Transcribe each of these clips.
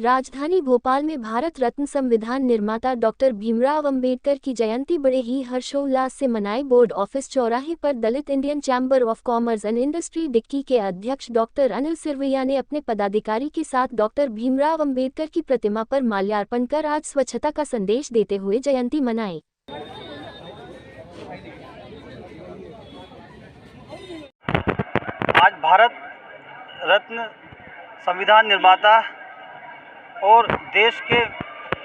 राजधानी भोपाल में भारत रत्न संविधान निर्माता डॉक्टर भीमराव अंबेडकर की जयंती बड़े ही हर्षोल्लास से मनाई। बोर्ड ऑफिस चौराहे पर Dalit Indian Chamber of Commerce and Industry DICCI के अध्यक्ष डॉक्टर अनिल सिरवैया ने अपने पदाधिकारी के साथ डॉक्टर भीमराव अंबेडकर की प्रतिमा पर माल्यार्पण कर आज स्वच्छता का संदेश देते हुए जयंती मनाई। आज भारत रत्न संविधान निर्माता और देश के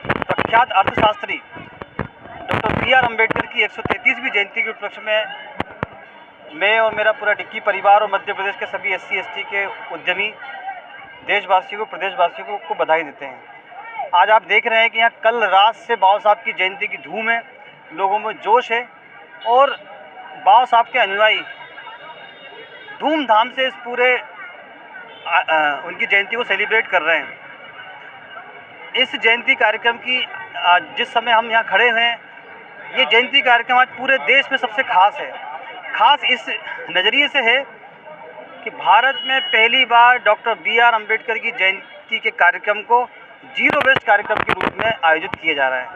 प्रख्यात अर्थशास्त्री डॉक्टर बी.आर. अम्बेडकर की 133वीं जयंती के उपलक्ष्य में मैं और मेरा पूरा डिक्की परिवार और मध्य प्रदेश के सभी SC ST के उद्यमी देशवासियों को, प्रदेशवासियों को बधाई देते हैं। आज आप देख रहे हैं कि यहाँ कल रात से बाबा साहब की जयंती की धूम है, लोगों में जोश है और बाबा साहब के अनुयायी धूमधाम से इस पूरे उनकी जयंती को सेलिब्रेट कर रहे हैं। इस जयंती कार्यक्रम की जिस समय हम यहाँ खड़े हैं, ये जयंती कार्यक्रम आज पूरे देश में सबसे खास है। खास इस नज़रिए से है कि भारत में पहली बार डॉक्टर बी.आर. अम्बेडकर की जयंती के कार्यक्रम को जीरो वेस्ट कार्यक्रम के रूप में आयोजित किया जा रहा है।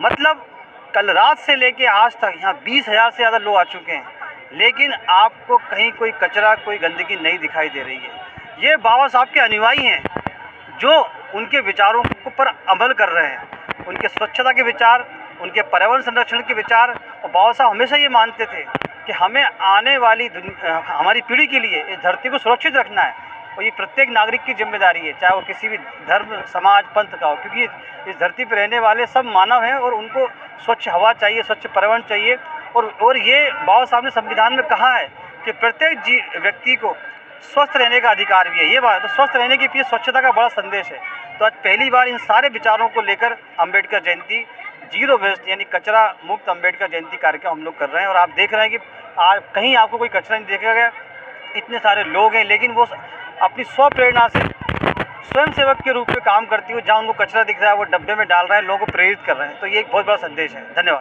मतलब कल रात से लेके आज तक यहाँ 20,000 से ज़्यादा लोग आ चुके हैं, लेकिन आपको कहीं कोई कचरा, कोई गंदगी नहीं दिखाई दे रही है। ये बाबा साहब के अनुयायी हैं जो उनके विचारों पर अमल कर रहे हैं। उनके स्वच्छता के विचार, उनके पर्यावरण संरक्षण के विचार। और बाबा साहब हमेशा ये मानते थे कि हमें आने वाली हमारी पीढ़ी के लिए इस धरती को सुरक्षित रखना है और ये प्रत्येक नागरिक की जिम्मेदारी है, चाहे वो किसी भी धर्म, समाज, पंथ का हो, क्योंकि इस धरती पर रहने वाले सब मानव हैं और उनको स्वच्छ हवा चाहिए, स्वच्छ पर्यावरण चाहिए। और ये बाबा साहब ने संविधान में कहा है कि प्रत्येक व्यक्ति को स्वस्थ रहने का अधिकार भी है। ये बात तो स्वस्थ रहने के पीछे स्वच्छता का बड़ा संदेश है। तो आज पहली बार इन सारे विचारों को लेकर अम्बेडकर जयंती जीरो वेस्ट यानी कचरा मुक्त अम्बेडकर जयंती कार्यक्रम हम लोग कर रहे हैं। और आप देख रहे हैं कि आज कहीं आपको कोई कचरा नहीं देखा गया। इतने सारे लोग हैं, लेकिन वो अपनी स्व प्रेरणा से स्वयं सेवक के रूप में काम करती हुई जहाँ उनको कचरा दिख रहा है वो डब्बे में डाल रहे हैं, लोगों को प्रेरित कर रहे हैं। तो ये एक बहुत बड़ा संदेश है। धन्यवाद।